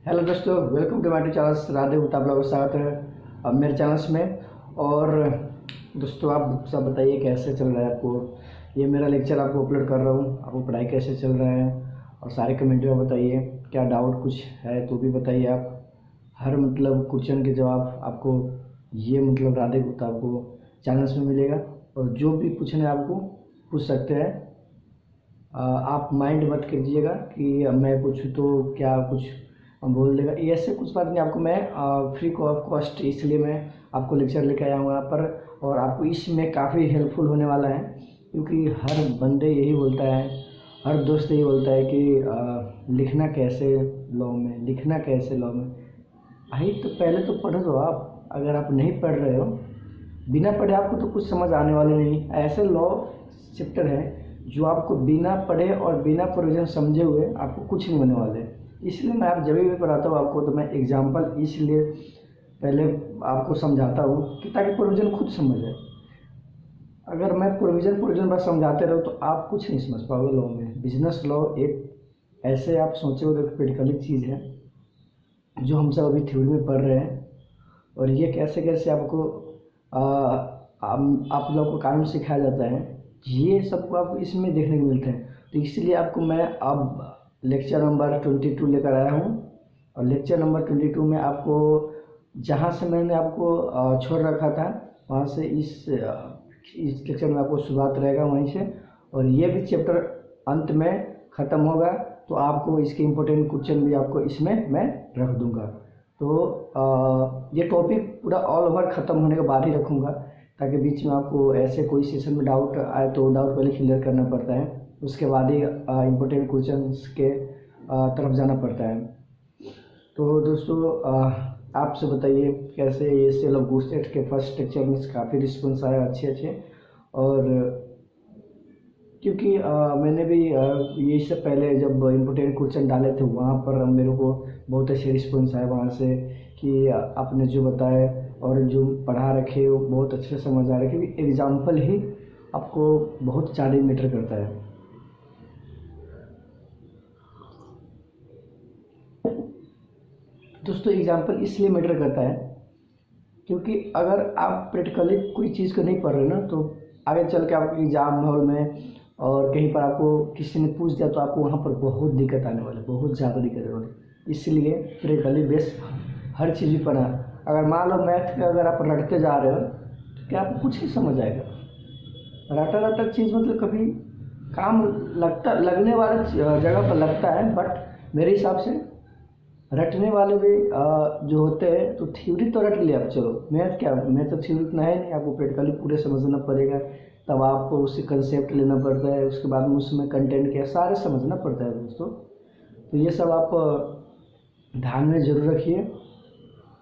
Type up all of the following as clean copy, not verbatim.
Hello दोस्तों, welcome to my channel Radhe Gupta blog. स्वागत है अब मेरे चैनल्स में। और दोस्तों, आप सब बताइए कैसे चल रहा है आपको। ये मेरा लेक्चर आपको अपलोड कर रहा हूँ, आपको पढ़ाई कैसे चल रहा है और सारे कमेंट में बताइए। क्या डाउट कुछ है तो भी बताइए आप। हर क्वेश्चन के जवाब आपको राधे गुप्ता आपको चैनल्स में मिलेगा। और जो भी पूछना है आपको पूछ सकते हैं। आप माइंड मत कीजिएगा कि मैं पूछूँ तो क्या कुछ बोल देगा, ऐसे कुछ बात नहीं। आपको मैं फ्री ऑफ कॉस्ट इसलिए मैं आपको लेक्चर लेके आया हूँ यहाँ पर। और आपको इसमें काफ़ी हेल्पफुल होने वाला है, क्योंकि हर बंदे यही बोलता है, हर दोस्त यही बोलता है कि लिखना कैसे लॉ में, लिखना कैसे लॉ में। भाई तो पहले तो पढ़ लो आप। अगर आप नहीं पढ़ रहे हो, बिना पढ़े आपको तो कुछ समझ आने वाले नहीं। ऐसे लॉ चैप्टर है जो आपको बिना पढ़े और बिना प्रोविजन समझे हुए आपको कुछ नहीं होने वाले। इसलिए मैं आप जब भी पढ़ाता हूँ आपको, तो मैं एग्जाम्पल इसलिए पहले आपको समझाता हूँ कि ताकि प्रोविजन खुद समझ आए। अगर मैं प्रोविजन बस समझाते रहो तो आप कुछ नहीं समझ पाओगे लॉ में। बिजनेस लॉ एक ऐसे आप सोचे हो प्रैक्टिकली चीज़ है जो हम सब अभी थ्योरी में पढ़ रहे हैं। और ये कैसे कैसे आपको आप लोग को कानून सिखाया जाता है, ये सबको आपको इसमें देखने को मिलते हैं। तो इसलिए आपको मैं अब लेक्चर नंबर 22 लेकर आया हूँ। और लेक्चर नंबर 22 में आपको जहाँ से मैंने आपको छोड़ रखा था वहाँ से इस लेक्चर में आपको शुरुआत रहेगा वहीं से। और ये भी चैप्टर अंत में ख़त्म होगा, तो आपको इसके इम्पोर्टेंट क्वेश्चन भी आपको इसमें मैं रख दूँगा। तो ये टॉपिक पूरा ऑल ओवर ख़त्म होने के बाद ही रखूँगा, ताकि बीच में आपको ऐसे कोई सेशन में डाउट आए तो डाउट पहले क्लियर करना पड़ता है, उसके बाद ही इम्पोर्टेंट क्वेश्चन के तरफ जाना पड़ता है। तो दोस्तों, आपसे बताइए कैसे ये सेल ऑफ गुड्स एक्ट के फर्स्ट लेक्चर में काफ़ी रिस्पॉन्स आया अच्छे। और क्योंकि मैंने भी ये इससे पहले जब इम्पोर्टेंट क्वेश्चन डाले थे वहाँ पर मेरे को बहुत अच्छे रिस्पॉन्स आए वहाँ से, कि आपने जो बताया और जो पढ़ा रखे वो बहुत अच्छे से समझ आ रहा है। क्योंकि एग्जाम्पल ही आपको बहुत ज़्यादा मैटर करता है। दोस्तों, एग्जाम्पल इसलिए मैटर करता है क्योंकि अगर आप प्रैक्टिकली कोई चीज़ को नहीं पढ़ रहे ना, तो आगे चल के आपको एग्जाम हॉल में और कहीं पर आपको किसी ने पूछ दिया तो आपको वहाँ पर बहुत दिक्कत आने वाली, बहुत ज़्यादा दिक्कत आने वाली। इसलिए प्रैक्टिकली बेस हर चीज़ भी पढ़ा। अगर मान लो मैथ में अगर आप रटते जा रहे हो तो क्या आपको कुछ नहीं समझ आएगा। रटा चीज़ कभी काम लगने वाले जगह पर लगता है, बट मेरे हिसाब से रटने वाले भी जो होते हैं, तो थ्योरी तो रट लिया आप, चलो मैथ क्या, मैथ तो थ्योरी इतना है नहीं, आपको प्रैक्टिकली पूरे समझना पड़ेगा। तब आपको उससे कंसेप्ट लेना पड़ता है, उसके बाद में उसमें कंटेंट क्या सारे समझना पड़ता है दोस्तों। तो ये सब आप ध्यान में ज़रूर रखिए।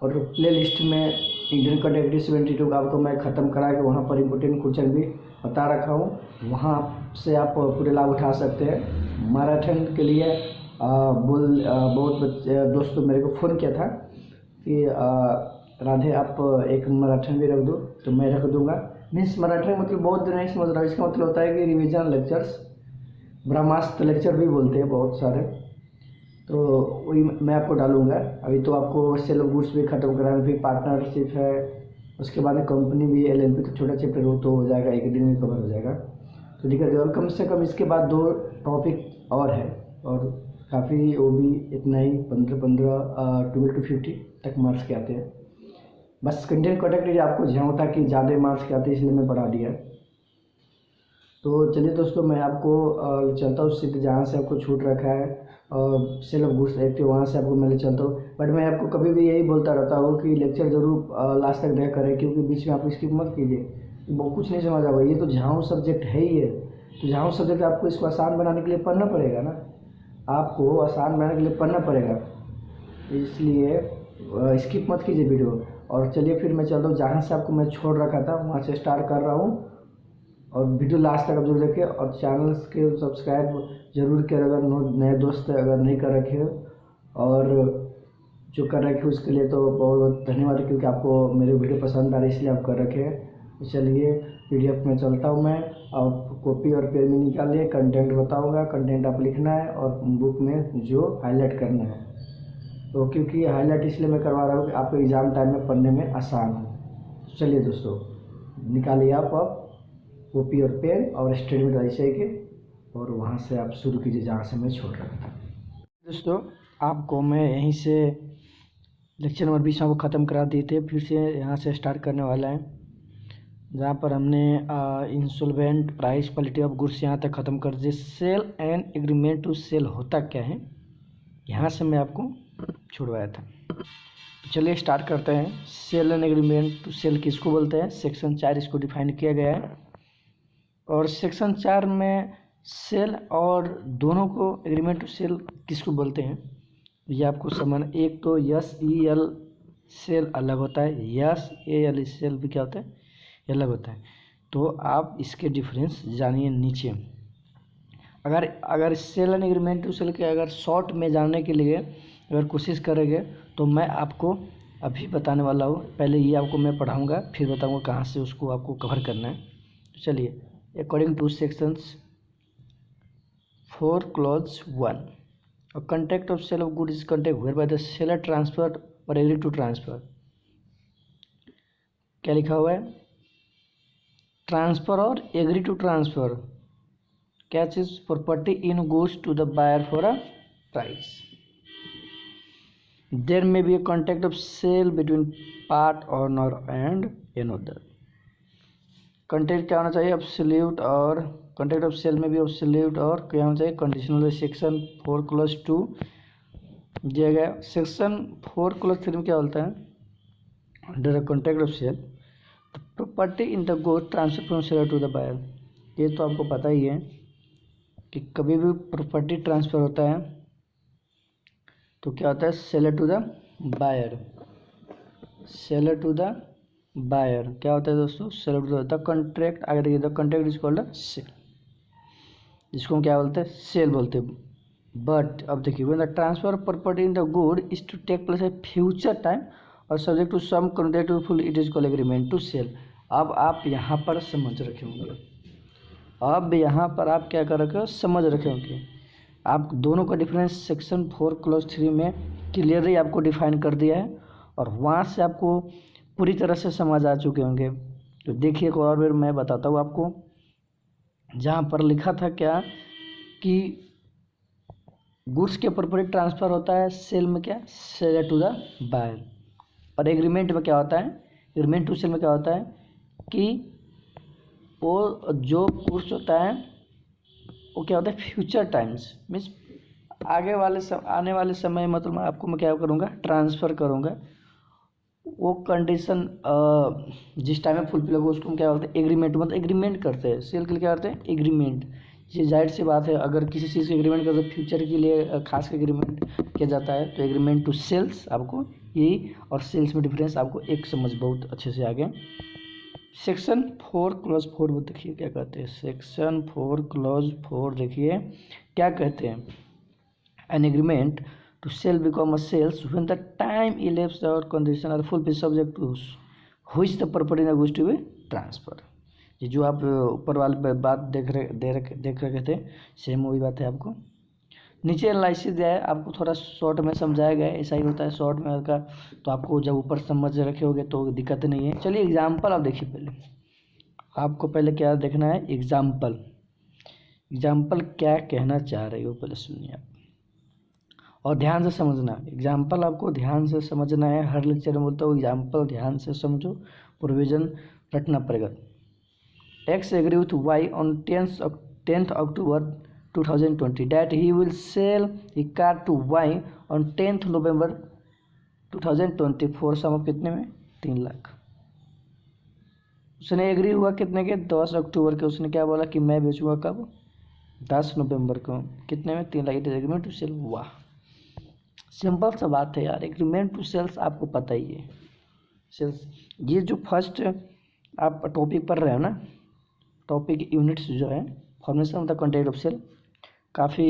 और प्ले लिस्ट में इंडियन कैटेगरी 72 का आपको मैं ख़त्म करा के वहाँ पर इम्पोर्टेंट क्वेश्चन भी बता रखा हूँ, वहाँ से आप पूरे लाभ उठा सकते हैं। मैराथन के लिए बहुत दोस्तों मेरे को फ़ोन किया था कि राधे आप एक मैराथन भी रख दो, तो मैं रख दूंगा। मीन्स मैराथन बहुत दिन नहीं समझ रहा, इसका मतलब होता है कि रिवीजन लेक्चर्स, ब्रह्मास्त्र लेक्चर भी बोलते हैं बहुत सारे, तो वही मैं आपको डालूंगा। अभी तो आपको सेल ऑफ गुड्स भी ख़त्म कराना, फिर पार्टनरशिप है, उसके बाद में कंपनी भी, LLP तो छोटा चैप्टर हो तो हो जाएगा, एक दिन में कवर हो जाएगा, तो दिक्कत है। और कम से कम इसके बाद 2 टॉपिक और है, और काफ़ी वो भी इतना ही 12 to 50 तक मार्क्स के आते हैं। बस कंटेंट कैटेगरी आपको जहाँ होता कि ज़्यादा मार्क्स के आते हैं, इसलिए मैं बढ़ा दिया। तो चलिए दोस्तों, मैं आपको चलता हूँ सीधे जहाँ से आपको छूट रखा है, और सेल ऑफ गुड्स एक्ट वहाँ से आपको मैं ले चलता हूँ। बट मैं आपको कभी भी यही बोलता रहता हूँ कि लेक्चर जरूर लास्ट तक देख करें, क्योंकि बीच में आप स्किप मत कीजिए, बहुत कुछ नहीं समझ आएगा। ये तो झाऊ सब्जेक्ट है ही है, तो झाऊ सब्जेक्ट आपको इसको आसान बनाने के लिए पढ़ना पड़ेगा ना, आपको आसान बनाने के लिए पढ़ना पड़ेगा, इसलिए स्किप मत कीजिए वीडियो। और चलिए फिर मैं चलता हूँ जहाँ से आपको मैं छोड़ रखा था वहाँ से स्टार्ट कर रहा हूँ। और वीडियो लास्ट तक आप जरूर देखिए, और चैनल्स के सब्सक्राइब जरूर करें अगर नए दोस्त अगर नहीं कर रखे हो, और जो कर रखे उसके लिए तो बहुत बहुत धन्यवाद, क्योंकि आपको मेरे वीडियो पसंद आ रही इसलिए आप कर रखे हैं। तो चलिए PDF में चलता हूँ मैं, और कॉपी और पेन में निकालिए, कंटेंट बताऊँगा, कंटेंट आप लिखना है और बुक में जो हाईलाइट करना है। तो क्योंकि हाईलाइट इसलिए मैं करवा रहा हूँ कि आपको एग्ज़ाम टाइम में पढ़ने में आसान हो। चलिए दोस्तों, निकालिए आप कॉपी और पेन और स्टेटमेंट ऐसे के, और वहाँ से आप शुरू कीजिए जहाँ से मैं छोड़ रहा था। दोस्तों, आपको मैं यहीं से लेक्चर नंबर 20 को ख़त्म करा दिए थे, फिर से यहाँ से स्टार्ट करने वाला है, जहाँ पर हमने insolvent price quality of goods यहाँ तक ख़त्म कर दिए। Sale and agreement to sell होता क्या है, यहाँ से मैं आपको छुड़वाया था। चलिए स्टार्ट करते हैं। Sale and agreement to sell किसको बोलते हैं? सेक्शन 4 इसको डिफाइन किया गया है, और सेक्शन 4 में सेल और दोनों को एग्रीमेंट टू सेल किसको बोलते हैं ये आपको समझ। एक तो यस ई एल सेल अलग होता है, यस ए एल सेल भी क्या होता है, अलग होता है। तो आप इसके डिफरेंस जानिए नीचे। अगर sale and agreement to sell के अगर शॉर्ट में जानने के लिए अगर कोशिश करेंगे तो मैं आपको अभी बताने वाला हूँ। पहले ये आपको मैं पढ़ाऊँगा, फिर बताऊँगा कहाँ से उसको आपको कवर करना है। तो चलिए, according two sections 4 clause 1, a contract of sale of goods is contract whereby the seller transfer or agree to transfer। क्या लिखा हुआ है? ट्रांसफर और एग्री टू ट्रांसफर क्या चीज? Property in goods to the buyer for a price. There may be a contract of sale between part owner and another. Contract क्या होना चाहिए? एब्सोल्यूट, और कॉन्ट्रैक्ट ऑफ सेल में भी एब्सोल्यूट और क्या होना चाहिए? कंडीशनल। सेक्शन 4 क्लॉज 2 दिया गया। सेक्शन 4 क्लॉज 3 में क्या बोलता है? Under contract of sale property in the good transfer from seller to the buyer. ये तो आपको पता ही है कि कभी भी प्रॉपर्टी ट्रांसफ़र होता है तो क्या होता है? Seller to the buyer. Seller to the buyer क्या होता है दोस्तों? Seller to the contract. आगे देखिए, the contract is called sale, जिसको हम क्या बोलते हैं? सेल बोलते हैं। बट अब देखिए, when the transfer of property in the good is to take place at future time or subject to some condition full, it is called agreement to sell. अब आप यहाँ पर समझ रखे होंगे, अब यहाँ पर आप क्या कर रखे हो? समझ रखे होंगे। आप दोनों का डिफरेंस सेक्शन 4 क्लॉज 3 में क्लियरली आपको डिफाइन कर दिया है, और वहाँ से आपको पूरी तरह से समझ आ चुके होंगे। तो देखिए एक और बार मैं बताता हूँ आपको, जहाँ पर लिखा था क्या कि गुड्स के प्रॉपर्टी ट्रांसफ़र होता है सेल में, क्या? Seller to the buyer. और एग्रीमेंट में क्या होता है? एग्रीमेंट टू सेल में क्या होता है कि वो जो गुड्स होता है वो क्या होता है? फ्यूचर टाइम्स, मीन्स आने वाले समय, मतलब आपको मैं क्या करूँगा? ट्रांसफ़र करूँगा। वो कंडीशन जिस टाइम में फुलफिल होगा उसको हम क्या बोलते हैं? एग्रीमेंट। मतलब एग्रीमेंट करते हैं, सेल के लिए क्या करते हैं? एग्रीमेंट। ये जाहिर सी बात है, अगर किसी चीज़ का एग्रीमेंट करते हैं फ्यूचर के लिए खास कर एग्रीमेंट किया जाता है, तो एग्रीमेंट टू सेल्स आपको यही, और सेल्स में डिफरेंस आपको एक समझ बहुत अच्छे से आ गया। सेक्शन 4 क्लॉज 4 में देखिए क्या कहते हैं। सेक्शन 4 क्लॉज 4 देखिए क्या कहते हैं? An agreement to sell become a sales when the time elapsed or condition are fulfilled subject to which the property is to be transfer। ये जो आप ऊपर वाली बात देख रहे थे, सेम वही बात है। आपको नीचे एनालिसिस दिया है, आपको थोड़ा शॉर्ट में समझाया गया है। ऐसा ही होता है शॉर्ट में का, तो आपको जब ऊपर समझ रखे होगे तो दिक्कत नहीं है। चलिए एग्जाम्पल आप देखिए। पहले आपको पहले क्या देखना है? एग्जाम्पल। एग्जाम्पल क्या कहना चाह रही हो पहले सुनिए आप, और ध्यान से समझना। एग्जाम्पल आपको ध्यान से समझना है। हर लेक्चर में बोलता हूँ एग्जाम्पल ध्यान से समझो, प्रोविज़न रटना पड़ेगा। X agree with Y on 10th October 2020 that he will sell the car to Y on 10th November 2020 for sum of कितने में? 3 लाख। उसने एग्री हुआ कितने के? 10 अक्टूबर के। उसने क्या बोला कि मैं बेचूंगा कब? 10 नवंबर को। कितने में? 3 lakh. It is agreement to sell. वाह, सिंपल सा बात है यार। एग्रीमेंट टू सेल्स आपको पता ही है। सेल्स, ये जो फर्स्ट आप टॉपिक पढ़ रहे हो ना, टॉपिक यूनिट्स जो है, formation of the contract of sale, काफ़ी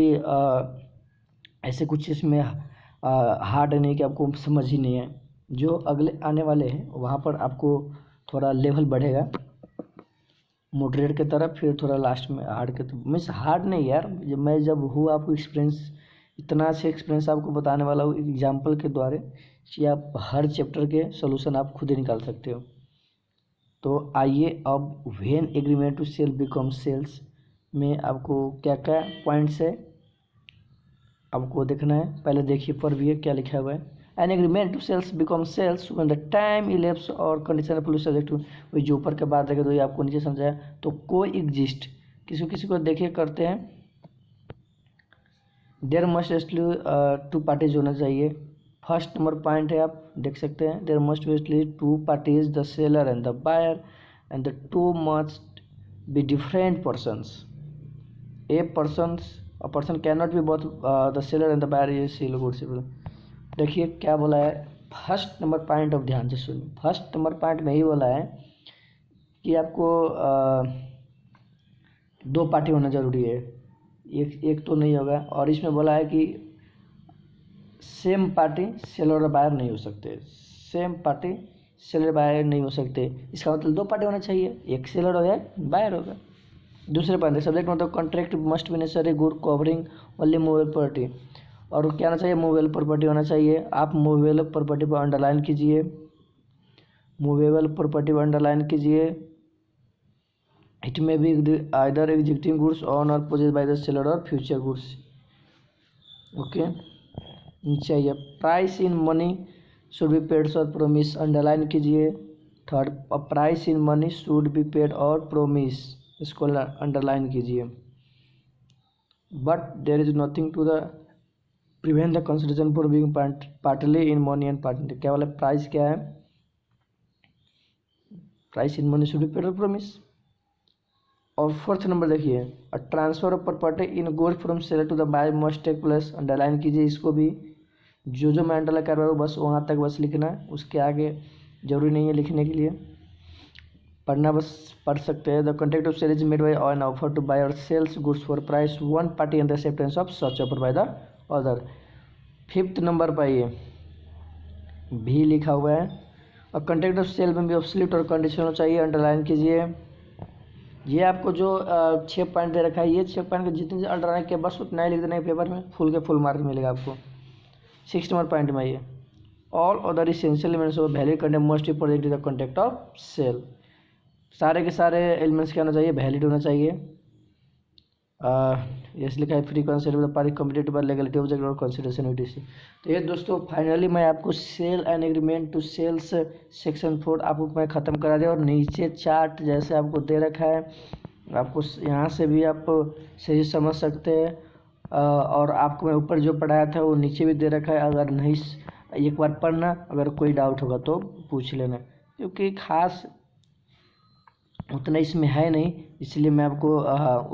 ऐसे कुछ इसमें हार्ड नहीं कि आपको समझ ही नहीं है। जो अगले आने वाले हैं वहाँ पर आपको थोड़ा लेवल बढ़ेगा मॉडरेट की तरफ, फिर थोड़ा लास्ट में हार्ड के तरफ। मीन्स हार्ड नहीं यार, जब हूँ आपको एक्सपीरियंस इतना अच्छा एक्सपीरियंस आपको बताने वाला हूँ एग्जाम्पल के द्वारा कि आप हर चैप्टर के सोल्यूशन आप खुद ही निकाल सकते हो। तो आइए अब when agreement to sell become sales में आपको क्या क्या पॉइंट्स है आपको देखना है। पहले देखिए पर भी क्या लिखा हुआ है। An agreement to sales become sales when the time elapse और कंडीशन पुलिस सब्जेक्ट वही जो ऊपर के बाद रहेगा तो ये आपको नीचे समझाया। तो को एग्जिस्ट किसी किसी को देखिए करते हैं। देयर मस्ट टू पार्टीज होना चाहिए। फर्स्ट नंबर पॉइंट है आप देख सकते हैं। There must be two parties the seller and the buyer and the two must be different persons. A person can not be both the seller and the buyer ये sale goods. देखिए क्या बोला है फर्स्ट नंबर पॉइंट। अब ध्यान से सुनिए first number point में ही बोला है कि आपको दो पार्टी होना जरूरी है, एक तो नहीं होगा। और इसमें बोला है कि same party seller or buyer नहीं हो सकते, सेम पार्टी सेलर बायर नहीं हो सकते। इसका मतलब दो पार्टी होना चाहिए, एक सेलर होगा एक बायर होगा। दूसरे पॉइंट सब्जेक्ट मतलब contract must be necessary good covering only movable property. और क्या होना चाहिए मूवेबल प्रॉपर्टी होना चाहिए। आप मूवेबल प्रॉपर्टी पर अंडरलाइन कीजिए, मूवेबल प्रॉपर्टी पर अंडरलाइन कीजिए। इट में be either existing goods on और पोजेस बाय द सेलर और फ्यूचर गुड्स। ओके नीचे आइए price in money should be paid और प्रोमिस अंडरलाइन कीजिए। Third price in money should be paid और प्रोमिस इसको अंडरलाइन कीजिए। But there is nothing to the prevent the consideration for being partly in money and partly. क्या वाला price क्या है price in money should be paid और promise. और fourth number देखिए a transfer of property in goods from seller to the buyer must take place underline कीजिए इसको भी। जो मैं अंडरलाइन कर रहा हूँ बस वहाँ तक बस लिखना है, उसके आगे जरूरी नहीं है लिखने के लिए, पढ़ना बस पढ़ सकते हैं। The contract of sale is made by an offer to buy or sells goods for price one party and the acceptance of such offer by the other. Fifth number पर ये भी लिखा हुआ है और कॉन्ट्रैक्ट ऑफ सेल में भी absolute और कंडीशनल चाहिए अंडरलाइन कीजिए। ये आपको जो 6 पॉइंट दे रखा है ये 6 पॉइंट के जितने से अंडरलाइन किया बस उतना ही लिख देना है पेपर में, फुल के फुल मार्क मिलेगा आपको। 6 नंबर पॉइंट में ये all other essential elements of valid content must be present in the contract of sale. सारे के सारे एलिमेंट्स क्या होना चाहिए वैलिड होना चाहिए। यस लिखा है free concept of party complete by legality object और कंसीडरेशन यूटीसी। तो ये दोस्तों फाइनली मैं आपको sale and agreement to sales section 4 आपको मैं ख़त्म करा दिया। और नीचे चार्ट जैसे आपको दे रखा है आपको यहाँ से भी आप सही समझ सकते हैं। और आपको मैं ऊपर जो पढ़ाया था वो नीचे भी दे रखा है, अगर नहीं एक बार पढ़ना, अगर कोई डाउट होगा तो पूछ लेना, क्योंकि खास उतना इसमें है नहीं इसलिए मैं आपको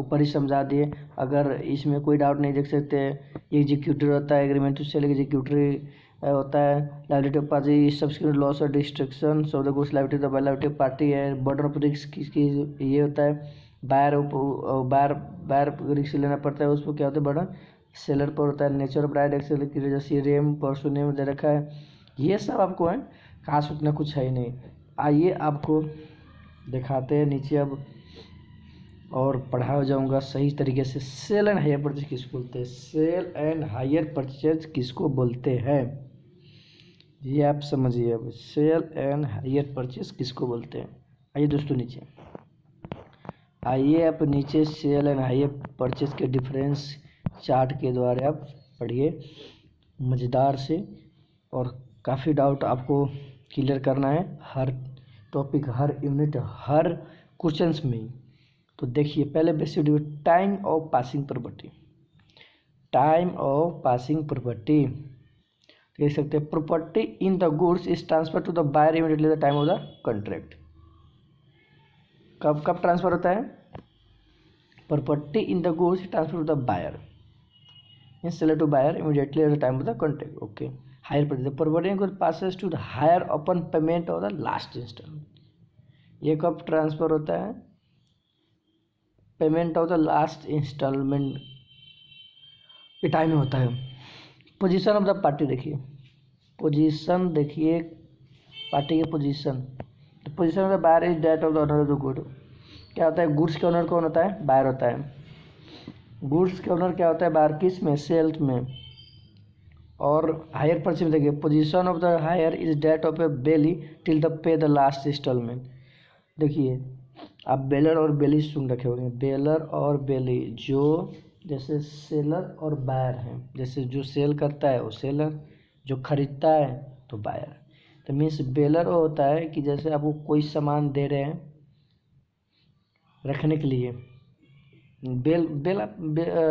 ऊपर ही समझा दिए। अगर इसमें कोई डाउट नहीं देख सकते एग्जीक्यूटिव होता है एग्रीमेंट टू सेल एग्जीक्यूटिव होता है liability of party subsequent loss or destruction of the goods liability the liability of party है। बर्डन ऑफ रिस्क की ये होता है बायर बायर रिस्क लेना पड़ता है, उसको क्या होता है बर्डन सेलर पर होता है। नेचर ऑफ राइट एक्सेल की जैसे रेम परसू नेम दे रखा है, ये सब आपको है, खास उतना कुछ है ही नहीं। आइए आपको दिखाते हैं नीचे अब और पढ़ा जाऊंगा सही तरीके से। सेल एंड हायर परचेज किसको बोलते हैं, सेल एंड हायर परचेज किसको बोलते हैं ये आप समझिए। अब सेल एंड हायर परचेज किसको बोलते हैं, आइए दोस्तों नीचे आइए आप नीचे सेल एंड हायर परचेज के डिफरेंस चार्ट के द्वारा आप पढ़िए मज़ेदार से। और काफ़ी डाउट आपको क्लियर करना है हर टॉपिक हर यूनिट हर क्वेश्चंस में। तो देखिए पहले basic time of passing property. Time of passing property देख सकते हैं property in the goods is transfer to the buyer immediately the time of the contract. कब कब ट्रांसफर होता है, property in the goods transfer to the buyer in seller to buyer immediately at the time of the contract. Okay hire purchase property in goods passes to the hirer upon payment of the last installment. ये कब transfer होता है, payment of the last installment के time में होता है। Position of the party देखिए, position देखिए पार्टी की पोजीशन। तो position of the buyer is that of the owner of the good. क्या होता है गुड्स के ओनर कौन होता है, बायर होता है। गुड्स के ओनर क्या होता है बायर, किस में, सेल्स में। और हायर परचेज में देखिए position of the hirer is that of a bailee till the pay the last installment. देखिए आप बेलर और बेली सुन रखे होंगे, बेलर और बेली जो जैसे सेलर और बायर हैं, जैसे जो सेल करता है वो सेलर, जो खरीदता है तो बायर। तो मीन्स बेलर वो होता है कि जैसे आपको कोई सामान दे रहे हैं रखने के लिए,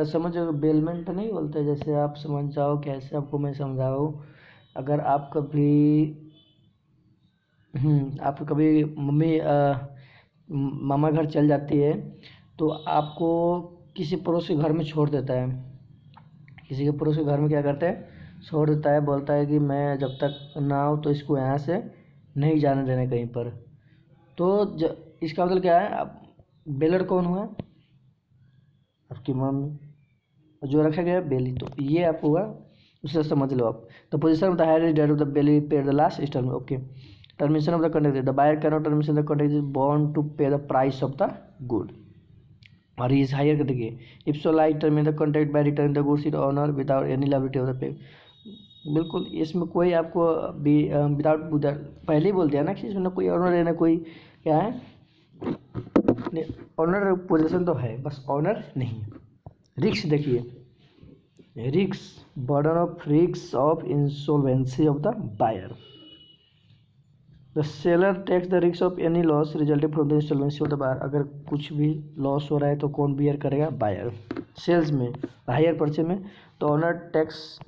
समझो बेलमेंट नहीं बोलते, जैसे आप समझ जाओ कैसे आपको मैं समझाऊँ। अगर आप कभी मम्मी मामा घर चल जाती है तो आपको किसी पड़ोस के घर में छोड़ देता है, किसी के पड़ोस के घर में क्या करता है छोड़ देता है, बोलता है कि मैं जब तक ना हो तो इसको यहाँ से नहीं जाने देना कहीं पर। तो इसका मतलब क्या है, अब बेलर कौन हुआ, आपकी मम्मी, जो रखा गया बेली, तो ये आप हुआ, उससे समझ लो आप। The position of the hirer is that of the bailee paid the last instalment. Okay, termination of the contract, the buyer can not termination the contract is bound to pay the price of the good or is hirer कर देखिए if so like terminate the contract by return the goods it owner without any liability of the pay. बिल्कुल इसमें कोई आपको without पहले ही बोल दिया ना कि इसमें कोई ऑनर है ना कोई क्या है, ऑनर पोजीशन तो है बस ऑनर नहीं है। रिक्स देखिए रिक्स बर्डन ऑफ रिक्स of insolvency of the buyer, the seller takes the रिक्स of any loss resulting from the insolvency of the buyer. अगर कुछ भी लॉस हो रहा है तो कौन बियर करेगा, बायर। सेल्स में हायर परचेज में तो ऑनर टेक्स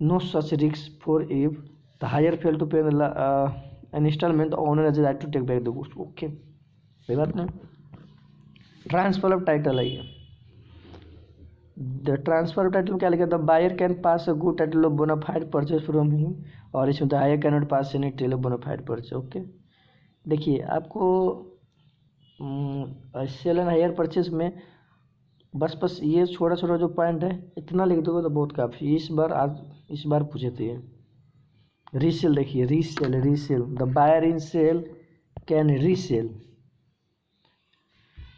नो सच रिक्स for if the hirer fail to pay an instalment the owner has right to take back the goods. Okay कोई बात नहीं। ट्रांसफर ऑफ टाइटल है ये, द ट्रांसफर ऑफ टाइटल क्या लिखा, the buyer can pass a good title of bonafide purchase from him और इसमें the hirer can not pass any title of bonafide purchase. Okay देखिए आपको सेल एंड हायर परचेज में बस ये छोटा छोटा जो पॉइंट है इतना लिख दोगे तो बहुत काफ़ी। इस बार पूछे थे ये रीसेल, देखिए resale the buyer in sale can resale,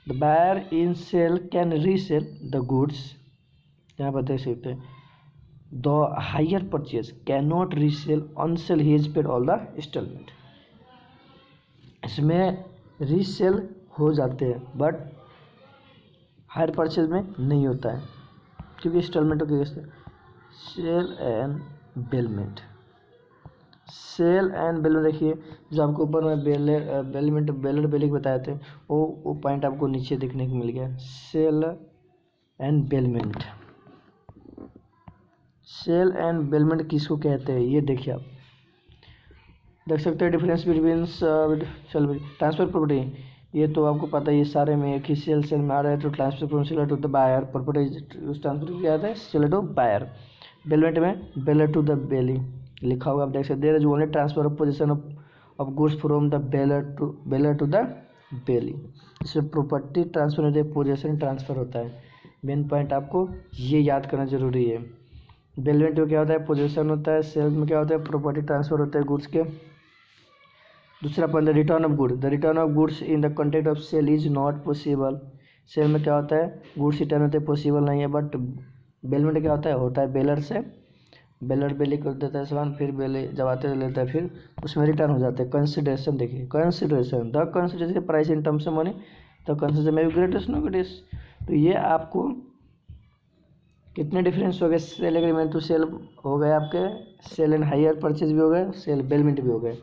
the buyer in sale can resale the goods, यहाँ पर देख सकते हैं the hirer purchase can not resale अनसेल he is paid all the instalment. इसमें रीसेल हो जाते हैं बट हायर परचेज में नहीं होता है क्योंकि इंस्टॉलमेंट की वजह से। Sale and bailment, sale and bailment देखिए जो आपको ऊपर में बेलर बेलिक बताए थे वो पॉइंट आपको नीचे देखने को मिल गया। Sale and bailment, sale and bailment किसको कहते हैं ये देखिए आप देख सकते हैं। डिफरेंस बिटवीन ट्रांसफर प्रॉपर्टी ये तो आपको पता है, ये सारे में एक ही सेल में आ रहा है तो transfer from seller to the buyer property उस ट्रांसफर किया जाता है सेलर टू बायर। बेलमेंट में बेलर टू द बेली लिखा होगा आप देख सकते हैं। There is only transfer of position of goods from the bailor to the bailee. इसमें प्रॉपर्टी ट्रांसफर होती है, पोजीशन ट्रांसफर होता है। मेन पॉइंट आपको ये याद करना जरूरी है। बेलमेंट में क्या होता है, पोजीशन होता है। सेल में क्या होता है, प्रॉपर्टी ट्रांसफर होता है गुड्स के। दूसरा point the return of good, the return of goods in the contact of sale is not possible. Sale में क्या होता है, गुड्स रिटर्न होते हैं, पॉसिबल नहीं है। बट बेलमेंट क्या होता है बेलर से, बेलर बेली कर देता है सामान, फिर बेले जब आते लेता है फिर उसमें रिटर्न हो जाते हैं। कंसिडरेशन देखिए, consideration the consideration price in terms of money, the consideration में भी ग्रेटेस्ट नो ग्रेटेस्ट। तो ये आपको कितने डिफरेंस हो गए, सेल एग्रीमेंट टू सेल हो गए आपके, सेल एंड हायर परचेज भी हो गए, सेल बेलमेंट भी हो गए।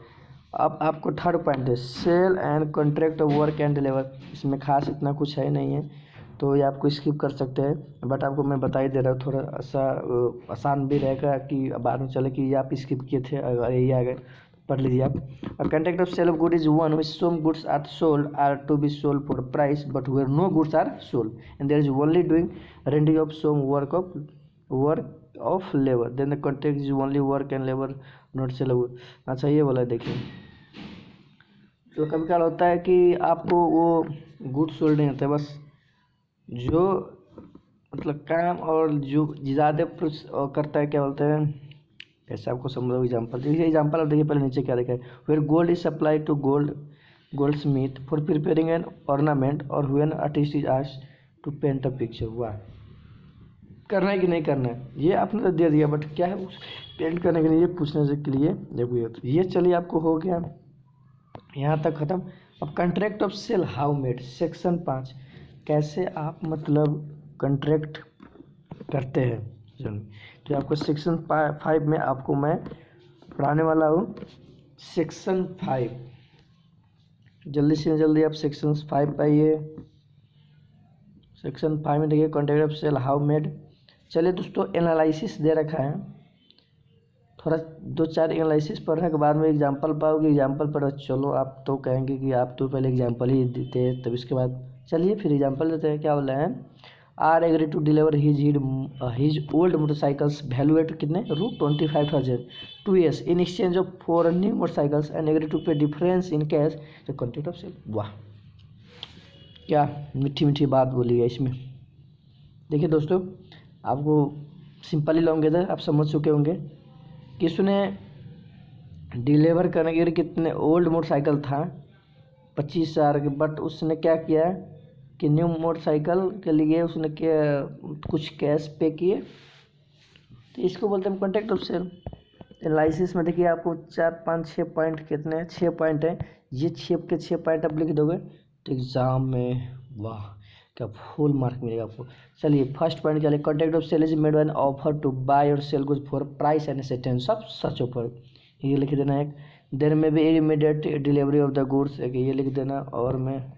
अब आपको थर्ड पॉइंट है sale and contract of work and deliver. इसमें खास इतना कुछ है नहीं है तो ये आपको स्किप कर सकते हैं, बट आपको मैं बता ही दे रहा हूँ, थोड़ा सा आसान भी रहेगा कि बाद में चले कि ये आप स्किप किए थे अगर यही आ गए पढ़ लीजिए आप। Contract of sale of good is one which some goods are sold are to be sold for price but where no goods are sold and there is only doing rendering of some work of labour then the contract is only work and labour not sale good. अच्छा ये बोला देखिए, तो कभी क्या होता है कि आपको वो गुड सोल्ड नहीं होता है, बस जो मतलब काम और जो ज़्यादा करता है क्या बोलते हैं, कैसे आपको समझो एग्जाम्पल देखिए। एग्जाम्पल आप देखिए पहले नीचे क्या देखा है, where gold is supply to gold smith for preparing an ornament or when artist is asked to paint a picture. वाह, करना है कि नहीं करना है, ये आपने तो दे दिया, बट क्या है उस पेमेंट करने के लिए ये पूछने से के लिए देखो ये चलिए आपको हो गया यहाँ तक ख़त्म। अब contract of sale how made, section 5 कैसे आप मतलब कंट्रैक्ट करते हैं। चलो तो आपको सेक्शन 5 में आपको मैं पढ़ाने वाला हूँ। सेक्शन 5 जल्दी से जल्दी आप सेक्शन 5 पाइए। सेक्शन 5 में देखिए contract of sale how made. चलिए दोस्तों एनालिसिस दे रखा है, थोड़ा 2-4 एनालिसिस पढ़ने के बाद में एग्जांपल पाओगे। एग्जांपल पर चलो आप तो कहेंगे कि आप तो पहले एग्जांपल ही देते हैं, तब इसके बाद चलिए फिर एग्जांपल देते हैं। क्या बोल रहे हैं, are agree to deliver his old motorcycles valued कितने ₹25,000 2 years in exchange of 4 new motorcycles and agree to pay difference in cash the contract of sale. वाह क्या मीठी मीठी बात बोली है इसमें। देखिए दोस्तों आपको सिंपली लॉन्ग आप समझ चुके होंगे कि उसने डिलीवर करने के लिए कितने ओल्ड मोटरसाइकिल था 25,000 के, बट उसने क्या किया कि न्यू मोटरसाइकिल के लिए उसने क्या कुछ कैश पे किए, तो इसको बोलते हैं कॉन्ट्रैक्ट ऑफ सेल। एनालिसिस में देखिए आपको 4-5-6 पॉइंट कितने हैं, 6 पॉइंट हैं। ये 6 के 6 पॉइंट आप लिख दोगे तो एग्ज़ाम में वाह क्या फुल मार्क मिलेगा आपको। चलिए फर्स्ट पॉइंट क्या है, contract of sale is made an offer to buy or sell goods for price and acceptance of such offer, ये लिख देना। एक देर में भी immediate delivery of the goods, एक ये लिख देना। और में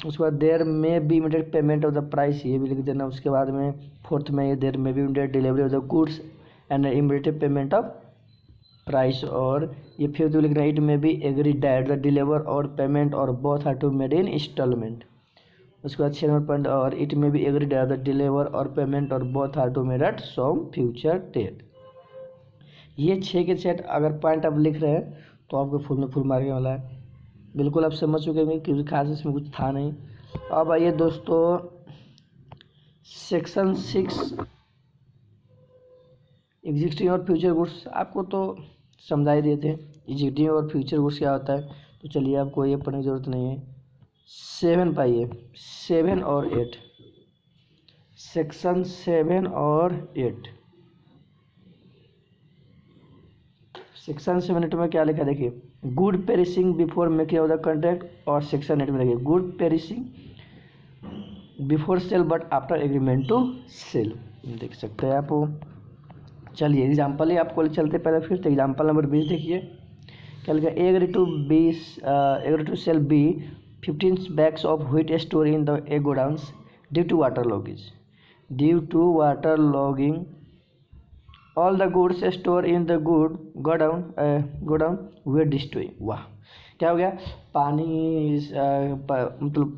उसके बाद देर में भी immediate payment of the price, ये भी लिख देना। उसके बाद में फोर्थ में ये देर में भी immediate delivery of the goods and immediate payment of price. और ये फिफ्थ लिख रहा है it may be agree that the deliver और पेमेंट और both are to made in installment. उसके बाद 6 नंबर पॉइंट और it may be agree that the deliver और पेमेंट और both are to made at some future date. ये 6 के 6 अगर पॉइंट आप लिख रहे हैं तो आपको फुल में फुल मार्किंग वाला है। बिल्कुल आप समझ चुके होंगे क्योंकि खास इसमें कुछ था नहीं। अब आइए दोस्तों सेक्शन 6 एग्जिस्टिंग और फ्यूचर गुड्स, आपको तो समझा ही दिए थे एग्जिस्टिंग और फ्यूचर गुड्स क्या होता है, तो चलिए आपको ये पढ़ने की ज़रूरत नहीं है। 7 पाइए, 7 और 8, सेक्शन 7 और 8। सेक्शन 7 में क्या लिखा देखिए, good perishing before making of the contract. और सेक्शन 8 में देखिए good perishing before sale but after agreement to sell, देख सकते हैं आप। चलिए एग्जाम्पल ही आपको चलते पहले फिर। तो एग्जाम्पल नंबर 20 देखिए क्या लिखा, agree to sell be 15 bags of wheat stored in the a godowns due to waterlogging all the goods stored in the godown were destroyed। वाह क्या हो गया, पानी मतलब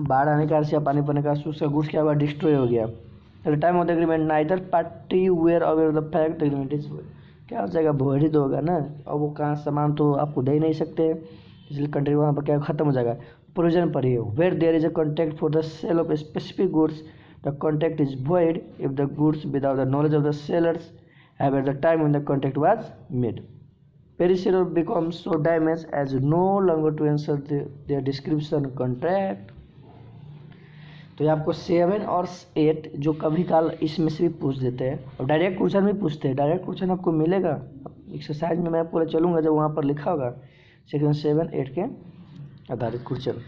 बाढ़ आने का या पानी पड़ने का उसका गुड्स क्या हुआ, डिस्ट्रॉय हो गया। Eight the time of the agreement neither party wear aware of the fact agreement is, क्या हो जाएगा भोज ही तो होगा ना, और वो कहाँ सामान तो आपको दे ही नहीं सकते, इसलिए कंट्री वहाँ पर क्या खत्म हो जाएगा। प्रोविजन पर ही where there is a contract for the sale of specific goods the contract is void if the goods without the knowledge of the sellers have at the time when the contract was made perishable becomes so damaged as no longer to answer their description contract। तो ये आपको 7 और 8 जो कभी काल इसमें से भी पूछ देते हैं, और डायरेक्ट क्वेश्चन भी पूछते हैं। डायरेक्ट क्वेश्चन आपको मिलेगा एक्सरसाइज में, मैं पूरा चलूँगा जब वहाँ पर लिखा होगा सेक्शन 7-8 के आधारित question.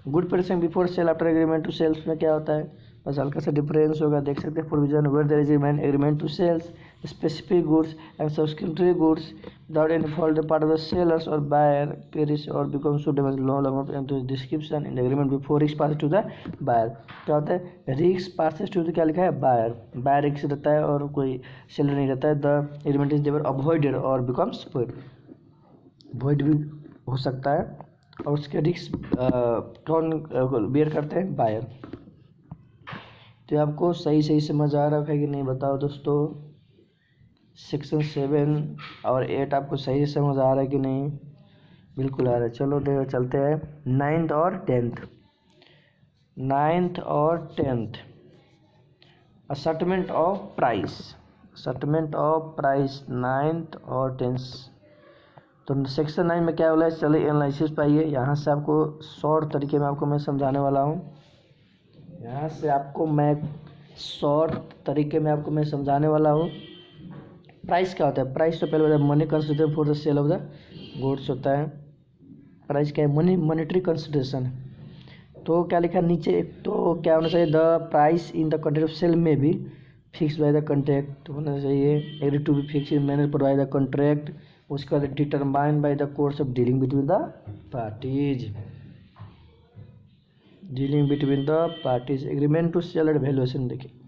Good perishing before sale after agreement to sells में क्या होता है, बस हल्का सा डिफरेंस होगा, देख सकते हैं। Provision where there is agreement to sells specific goods and subsequently goods without any fault the part of the sellers or buyer perish or become so damage no longer and description in agreement before risk pass to the buyer. क्या होता है, risk passes to क्या लिखा है, buyer. Buyer risk रहता है और कोई सेलर नहीं रहता है। The agreement is never avoided और बिकम्स वॉइड भी हो सकता है, और उसके रिस्क कौन बेयर करते हैं, बायर। तो आपको सही सही समझ आ रहा है कि नहीं बताओ दोस्तों। सेक्शन 7 और 8 आपको सही से समझ आ रहा है कि नहीं, बिल्कुल आ रहा है। चलो देखो चलते हैं 9th और 10th। 9th और 10th ascertainment of price, ascertainment of price 9th और 10th। तो सेक्शन 9 में क्या बोला है, चलिए एनालिसिस पाइए। यहाँ से आपको शॉर्ट तरीके में आपको मैं समझाने वाला हूँ। यहाँ से आपको मैं शॉर्ट तरीके में आपको मैं समझाने वाला हूँ। प्राइस क्या होता है? प्राइस तो पहले बताया, money consideration for the sale of the goods होता है। प्राइस क्या है? Monetary consideration. तो क्या लिखा है नीचे? तो क्या होना चाहिए? The price in the contract of sale में भी फिक्स बाय द कॉन्ट्रैक्ट होना चाहिए। Agree to be fix in manner पर बाय द कॉन्ट्रैक्ट। उसके बाद determine by the course of dealing between the parties. Dealing between the parties. Agreement to sell at valuation. देखिए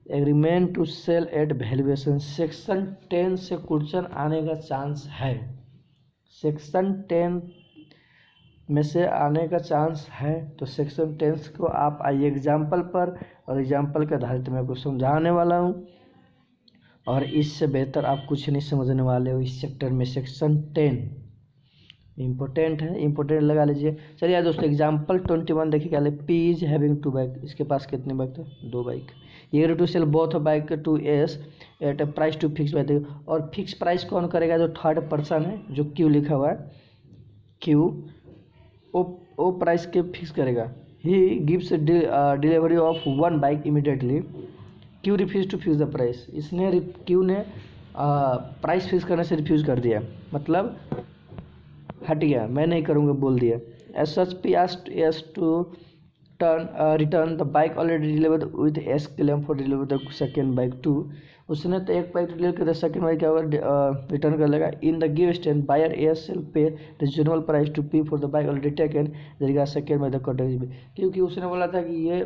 agreement to sell at valuation section 10 से question आने का chance है। Section 10 में से आने का चांस है। तो सेक्शन 10 को आप आइए एग्जाम्पल पर, और एग्जाम्पल के आधारित मैं आपको समझाने वाला हूँ, और इससे बेहतर आप कुछ नहीं समझने वाले हो इस चैप्टर में। सेक्शन 10 इम्पोर्टेंट है, इम्पोर्टेंट लगा लीजिए। चलिए दोस्तों एग्जाम्पल 21 देखिए क्या है। P is having 2 bike. इसके पास कितने बाइक थे? 2 बाइक। ये to sell both bike to S at a price to fix by. और फिक्स प्राइस कौन करेगा? जो थर्ड पर्सन है, जो क्यू लिखा हुआ है, क्यू, वो प्राइस के फिक्स करेगा। He gives delivery of 1 bike immediately. Q refuse to fix the price. Q ने प्राइस फिक्स करने से रिफ्यूज कर दिया, मतलब हट गया, मैं नहीं करूँगा बोल दिया। As such P asked S to return the bike already delivered with S claim for deliver the second bike to. उसने तो एक बाइक डिलीवर कर दिया, सेकेंड बाइक क्या होगा? रिटर्न कर लेगा। In the give stand buyer S sale pay reasonable price to pay for the bike already taken देगा सेकेंड बाइक द कॉन्ट्रैक्ट। क्योंकि उसने बोला था कि ये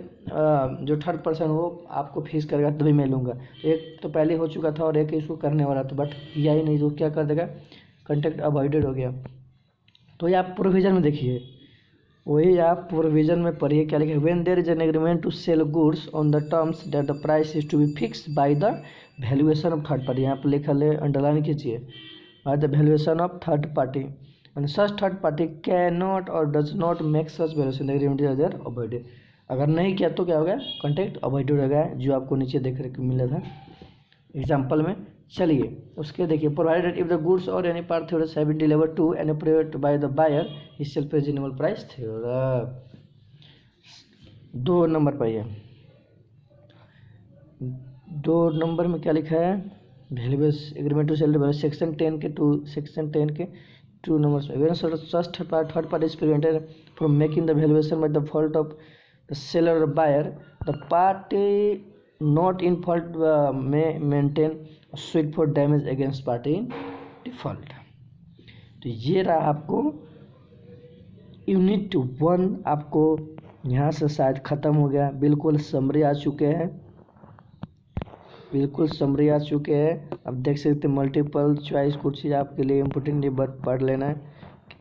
जो थर्ड पर्सन वो आपको फीस करेगा तभी मैं लूँगा। एक तो पहले हो चुका था और एक इसको करने वाला था, बट किया ही नहीं, तो क्या कर देगा? कॉन्ट्रैक्ट अवॉइडेड हो गया। तो ये आप प्रोविजन में देखिए, वही आप प्रोविजन में पढ़िए क्या लिखे। When there is an agreement to sell goods on the terms that the price is to be fixed by the valuation of third party. यहाँ पर लिखा ले, अंडरलाइन कीजिए, by the valuation of third party. And such third party can not or does not make such valuation agreement is there avoided. अगर नहीं किया तो क्या हो गया? कॉन्ट्रैक्ट अवॉइडेड हो गया, जो आपको नीचे देखने को मिला था एग्जाम्पल में। चलिए उसके देखिए। Provided if the goods or any part thereof have been delivered to an approved by the buyer he self reasonable price thereof. 2 number पर है, 2 नंबर में क्या लिखा है? Values agreement to sell section 10 के 2 नंबर्स में। When such third party is prevented from making the valuation by the fault of the seller or buyer, the party not in fault में maintain suit for damage against party in default. तो ये रहा आपको unit 1। आपको यहाँ से शायद ख़त्म हो गया। बिल्कुल समरी आ चुके हैं, बिल्कुल समरी आ चुके हैं। अब देख सकते हैं मल्टीपल चॉइस कुछ चीज़ आपके लिए इम्पोर्टेंट है, बट पढ़ लेना है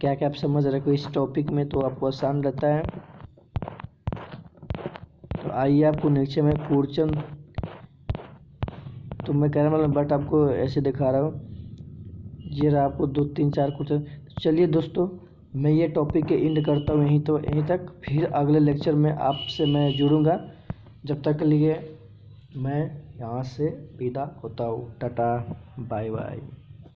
क्या क्या आप समझ रहे हो इस टॉपिक में, तो आपको आसान रहता है। तो आइए आपको नीचे में क्वेश्चन तो मैं कह रहा हूँ, बट आपको ऐसे दिखा रहा हूँ। ये रहा आपको 2 3 4 क्वेश्चन। चलिए दोस्तों मैं ये टॉपिक के एंड करता हूँ यहीं तक। फिर अगले लेक्चर में आपसे मैं जुड़ूंगा। जब तक के लिए मैं यहाँ से विदा होता हूँ। Ta ta bye bye.